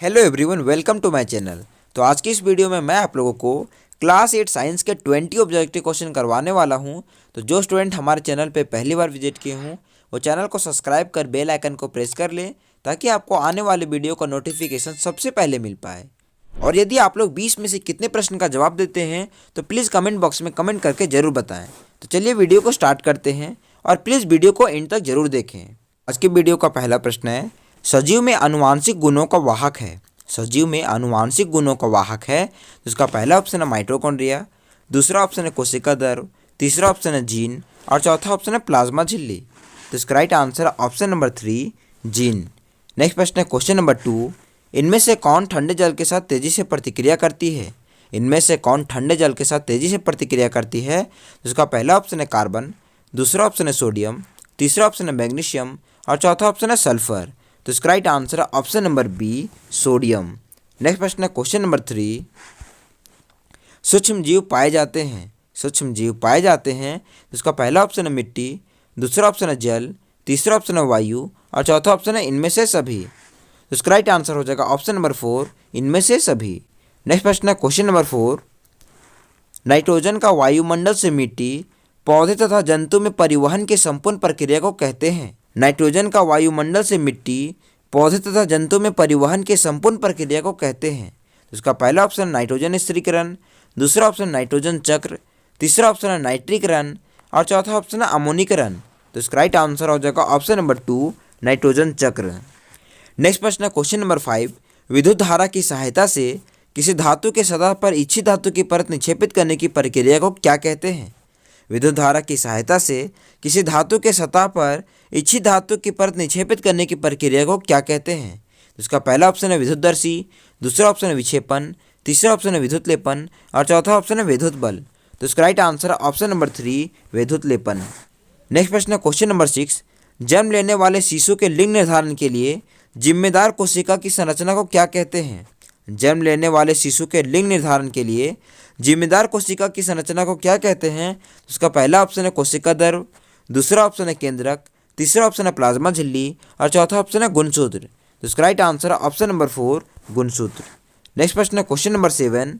Hello everyone, welcome to my channel. तो आज की इस वीडियो में मैं आप लोगों को क्लास 8 साइंस के 20 ऑब्जेक्टिव क्वेश्चन करवाने वाला हूं। तो जो स्टूडेंट हमारे चैनल पे पहली बार विजिट किए हों वो चैनल को सब्सक्राइब कर बेल आइकन को प्रेस कर लें ताकि आपको आने वाले वीडियो का नोटिफिकेशन सबसे पहले मिल पाए। और यदि आप लोग 20 में से कितने प्रश्न का जवाब देते हैं तो प्लीज़ कमेंट बॉक्स में कमेंट करके ज़रूर बताएँ। तो चलिए वीडियो को स्टार्ट करते हैं और प्लीज़ वीडियो को एंड तक ज़रूर देखें। आज की वीडियो का पहला प्रश्न है, सजीव में आनुवांशिक गुणों का वाहक है। सजीव में आनुवांशिक गुणों का वाहक है। तो इसका पहला ऑप्शन है माइटोकॉन्ड्रिया, दूसरा ऑप्शन है कोशिका द्रव, तीसरा ऑप्शन है जीन और चौथा ऑप्शन है प्लाज्मा झिल्ली। तो इसका राइट आंसर है ऑप्शन नंबर 3, जीन। नेक्स्ट प्रश्न है क्वेश्चन नंबर 2, इनमें से कौन ठंडे जल के साथ तेजी से प्रतिक्रिया करती है। इनमें से कौन ठंडे जल के साथ तेजी से प्रतिक्रिया करती है। तो इसका पहला ऑप्शन है कार्बन, दूसरा ऑप्शन है सोडियम, तीसरा ऑप्शन है मैग्नीशियम और चौथा ऑप्शन है सल्फर। तो इसका राइट आंसर है option number B, sodium. Next प्रश्न है क्वेश्चन नंबर 3, सूक्ष्म जीव पाए जाते हैं। सूक्ष्म जीव पाए जाते हैं। तो इसका पहला ऑप्शन है मिट्टी, दूसरा ऑप्शन है जल, तीसरा ऑप्शन है वायु और चौथा ऑप्शन है इनमें से सभी। तो इसका राइट आंसर हो जाएगा ऑप्शन नंबर 4, इनमें से सभी। नेक्स्ट प्रश्न है क्वेश्चन नंबर 4, नाइट्रोजन का वायुमंडल से मिट्टी, पौधे तथा जंतु में परिवहन की संपूर्ण प्रक्रिया को कहते हैं। नाइट्रोजन का वायुमंडल से मिट्टी, पौधे तथा जंतु में परिवहन की संपूर्ण प्रक्रिया को कहते हैं। तो इसका पहला ऑप्शन नाइट्रोजन स्थिरीकरण, दूसरा ऑप्शन नाइट्रोजन चक्र, तीसरा ऑप्शन है नाइट्रीकरण और चौथा ऑप्शन है अमोनीकरण। तो इसका राइट आंसर हो जाएगा ऑप्शन नंबर 2, नाइट्रोजन चक्र। नेक्स्ट प्रश्न है क्वेश्चन नंबर 5, विद्युत धारा की सहायता से किसी धातु के सतह पर इच्छित धातु की परत निक्षेपित करने की प्रक्रिया को क्या कहते हैं। विद्युत धारा की सहायता से किसी धातु के सतह पर इच्छित धातु की परत निक्षेपित करने की प्रक्रिया को क्या कहते हैं। तो इसका पहला ऑप्शन है विद्युतदर्शी, दूसरा ऑप्शन है विक्षेपण, तीसरा ऑप्शन है विद्युत लेपन और चौथा ऑप्शन है विद्युत बल। तो इसका राइट आंसर है ऑप्शन नंबर 3, विद्युत लेपन। नेक्स्ट प्रश्न है क्वेश्चन नंबर 6, जन्म लेने वाले शिशु के लिंग निर्धारण के लिए जिम्मेदार कोशिका की संरचना को क्या कहते हैं। जन्म लेने वाले शिशु के लिंग निर्धारण के लिए जिम्मेदार कोशिका की संरचना को क्या कहते हैं। उसका पहला ऑप्शन है कोशिका द्रव, दूसरा ऑप्शन है केंद्रक, तीसरा ऑप्शन है प्लाज्मा झिल्ली और चौथा ऑप्शन है गुणसूत्र। तो इसका राइट आंसर है ऑप्शन नंबर 4, गुणसूत्र। नेक्स्ट प्रश्न है क्वेश्चन नंबर 7,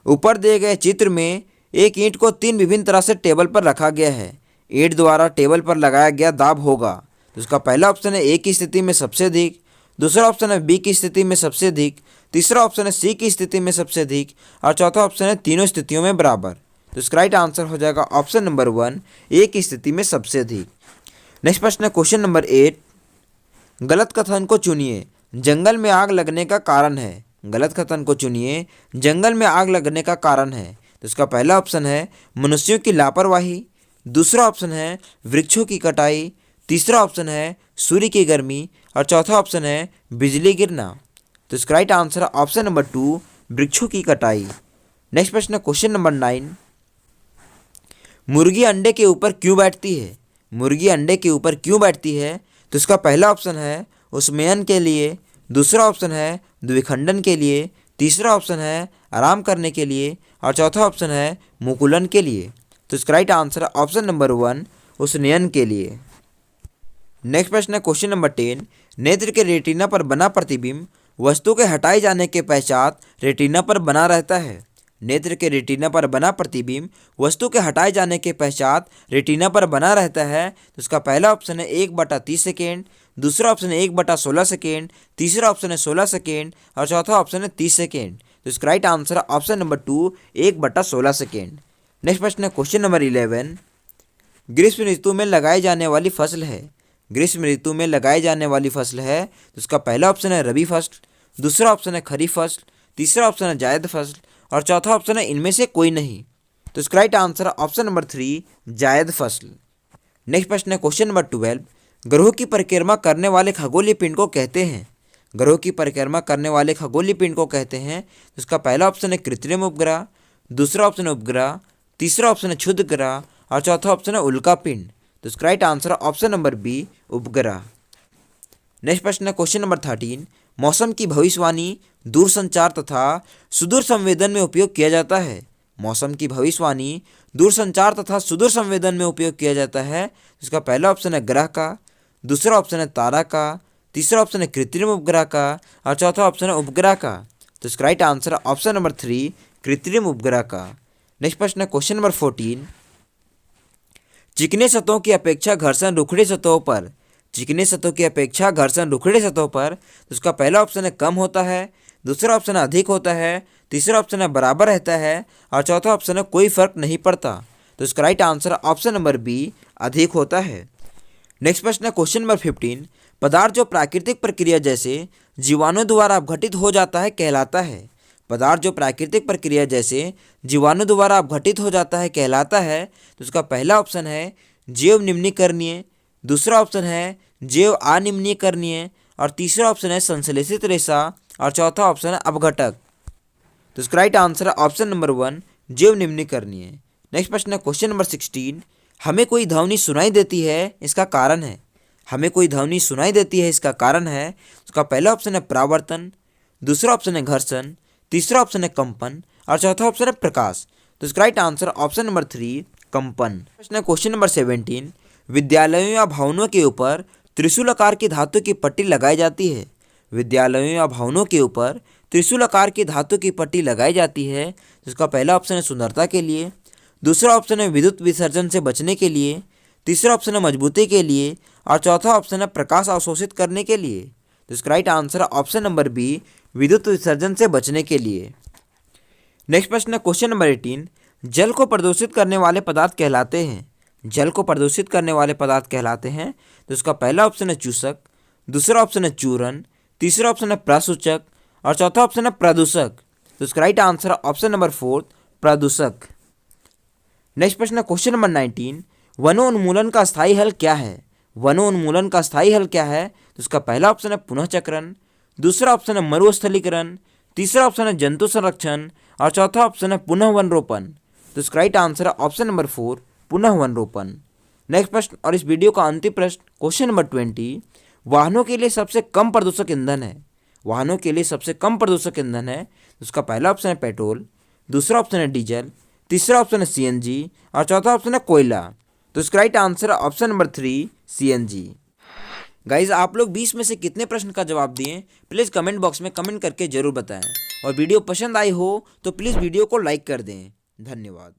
ऊपर दिए गए चित्र में एक ईंट को 3 विभिन्न तरह से टेबल पर रखा गया है। ईंट द्वारा टेबल पर लगाया गया दाब होगा। तो इसका पहला ऑप्शन है ए की स्थिति में सबसे अधिक, दूसरा ऑप्शन है बी की स्थिति में सबसे अधिक, तीसरा ऑप्शन है सी की स्थिति में सबसे अधिक और चौथा ऑप्शन है तीनों स्थितियों में बराबर। तो इसका राइट आंसर हो जाएगा ऑप्शन नंबर 1, ए की स्थिति में सबसे अधिक। नेक्स्ट प्रश्न है क्वेश्चन नंबर 8, गलत कथन को चुनिए, जंगल में आग लगने का कारण है। गलत कथन को चुनिए, जंगल में आग लगने का कारण है। तो इसका पहला ऑप्शन है मनुष्यों की लापरवाही, दूसरा ऑप्शन है वृक्षों की कटाई, तीसरा ऑप्शन है सूर्य की गर्मी और चौथा ऑप्शन है बिजली गिरना। तो इसका राइट आंसर है ऑप्शन नंबर 2, वृक्षों की कटाई। नेक्स्ट प्रश्न है क्वेश्चन नंबर 9, मुर्गी अंडे के ऊपर क्यों बैठती है। मुर्गी अंडे के ऊपर क्यों बैठती है। तो इसका पहला ऑप्शन है उसमेयन के लिए, दूसरा ऑप्शन है द्विखंडन के लिए, तीसरा ऑप्शन है आराम करने के लिए और चौथा ऑप्शन है मुकुलन के लिए। तो इसका राइट आंसर है ऑप्शन नंबर 1, उसनयन के लिए। नेक्स्ट प्रश्न है क्वेश्चन नंबर 10, नेत्र के रेटिना पर बना प्रतिबिंब वस्तु के हटाए जाने के पश्चात रेटिना पर बना रहता है। नेत्र के रेटिना पर बना प्रतिबिंब वस्तु के हटाए जाने के पश्चात रेटिना पर बना रहता है। तो इसका पहला ऑप्शन है 1/30 सेकेंड, दूसरा ऑप्शन है 1/16 सेकेंड, तीसरा ऑप्शन है 16 सेकेंड और चौथा ऑप्शन है 30 सेकेंड। तो इसका राइट आंसर है ऑप्शन नंबर 2, 1/16 सेकेंड। नेक्स्ट प्रश्न है क्वेश्चन नंबर 11, ग्रीष्म ऋतु में लगाई जाने वाली फसल है। ग्रीष्म ऋतु में लगाई जाने वाली फसल है। तो इसका पहला ऑप्शन है रबी फसल, दूसरा ऑप्शन है खरीफ फसल, तीसरा ऑप्शन है जायद फसल और चौथा ऑप्शन है इनमें से कोई नहीं। तो इसका राइट आंसर है ऑप्शन नंबर 3, जायद फसल। नेक्स्ट प्रश्न है क्वेश्चन नंबर 12, ग्रहों की परिक्रमा करने वाले खगोलीय पिंड को कहते हैं। ग्रहों की परिक्रमा करने वाले खगोलीय पिंड को कहते हैं। तो इसका पहला ऑप्शन है कृत्रिम उपग्रह, दूसरा ऑप्शन है उपग्रह, तीसरा ऑप्शन है क्षुद्र ग्रह और चौथा ऑप्शन है उल्का पिंड। तो इसका राइट आंसर है ऑप्शन नंबर बी, उपग्रह। नेक्स्ट प्रश्न है क्वेश्चन नंबर 13, मौसम की भविष्यवाणी दूरसंचार तथा सुदूर संवेदन में उपयोग किया जाता है। मौसम की भविष्यवाणी दूरसंचार तथा सुदूर संवेदन में उपयोग किया जाता है। इसका पहला ऑप्शन है ग्रह का, दूसरा ऑप्शन है तारा का, तीसरा ऑप्शन है कृत्रिम उपग्रह का और चौथा ऑप्शन है उपग्रह का। तो इसका राइट आंसर है ऑप्शन नंबर 3 कृत्रिम उपग्रह का। नेक्स्ट प्रश्न है क्वेश्चन नंबर 14। चिकने सतहों की अपेक्षा घर्षण रुखड़े सतहों पर, चिकने सतहों की अपेक्षा घर्षण रुखड़े सतहों पर, तो उसका पहला ऑप्शन है कम होता है, दूसरा ऑप्शन है अधिक होता है, तीसरा ऑप्शन है बराबर रहता है और चौथा ऑप्शन है कोई फर्क नहीं पड़ता। तो इसका राइट आंसर है ऑप्शन नंबर बी अधिक होता है। नेक्स्ट प्रश्न है क्वेश्चन नंबर 15। पदार्थ जो प्राकृतिक प्रक्रिया जैसे जीवाणु द्वारा अपघटित हो जाता है कहलाता है। पदार्थ जो प्राकृतिक प्रक्रिया जैसे जीवाणु द्वारा अपघटित हो जाता है कहलाता है। तो उसका पहला ऑप्शन है जैव निम्नीकरणीय, दूसरा ऑप्शन है जैव अनिम्नीकरणीय और तीसरा ऑप्शन है संश्लेषित रेशा और चौथा ऑप्शन है अपघटक। तो इसका राइट आंसर है ऑप्शन नंबर 1 जैव निम्नीकरणीय। नेक्स्ट प्रश्न है क्वेश्चन नंबर 16। हमें कोई ध्वनि सुनाई देती है, इसका कारण है। हमें कोई ध्वनि सुनाई देती है, इसका कारण है। उसका पहला ऑप्शन है परावर्तन, दूसरा ऑप्शन है घर्षण, तीसरा ऑप्शन है कंपन और चौथा ऑप्शन है प्रकाश। तो इसका राइट आंसर ऑप्शन नंबर 3 कंपन। प्रश्न है क्वेश्चन नंबर 17। विद्यालयों या भवनों के ऊपर त्रिशूल आकार की धातु की पट्टी लगाई जाती है। विद्यालयों या भवनों के ऊपर त्रिशूल आकार की धातु की पट्टी लगाई जाती है। जिसका पहला ऑप्शन है सुंदरता के लिए, दूसरा ऑप्शन है विद्युत विसर्जन से बचने के लिए, तीसरा ऑप्शन है मजबूती के लिए और चौथा ऑप्शन है प्रकाश अवशोषित करने के लिए। तो इसका राइट आंसर है ऑप्शन नंबर बी विद्युत विसर्जन से बचने के लिए। नेक्स्ट प्रश्न है क्वेश्चन नंबर 18। जल को प्रदूषित करने वाले पदार्थ कहलाते हैं। जल को प्रदूषित करने वाले पदार्थ कहलाते हैं। तो इसका पहला ऑप्शन है चूसक, दूसरा ऑप्शन है चूर्ण, तीसरा ऑप्शन है प्रसूचक और चौथा ऑप्शन है प्रदूषक। तो इसका राइट आंसर है ऑप्शन नंबर 4 प्रदूषक। नेक्स्ट प्रश्न है क्वेश्चन नंबर 19। वनोन्मूलन का स्थायी हल क्या है। वनोन्मूलन का स्थायी हल क्या है। तो इसका पहला ऑप्शन है पुनः चक्रण, दूसरा ऑप्शन है मरुस्थलीकरण, तीसरा ऑप्शन है जंतु संरक्षण और चौथा ऑप्शन है पुनः वन रोपण। तो इसका राइट आंसर है ऑप्शन नंबर 4 पुनः वन रोपण। नेक्स्ट प्रश्न और इस वीडियो का अंतिम प्रश्न क्वेश्चन नंबर 20। वाहनों के लिए सबसे कम प्रदूषक ईंधन है। वाहनों के लिए सबसे कम प्रदूषक ईंधन है। उसका पहला ऑप्शन है पेट्रोल, दूसरा ऑप्शन है डीजल, तीसरा ऑप्शन है सीएनजी और चौथा ऑप्शन है कोयला। तो इसका राइट आंसर है ऑप्शन नंबर 3 सीएनजी। गाइज आप लोग 20 में से कितने प्रश्न का जवाब दिए प्लीज़ कमेंट बॉक्स में कमेंट करके जरूर बताएं और वीडियो पसंद आई हो तो प्लीज़ वीडियो को लाइक कर दें। धन्यवाद।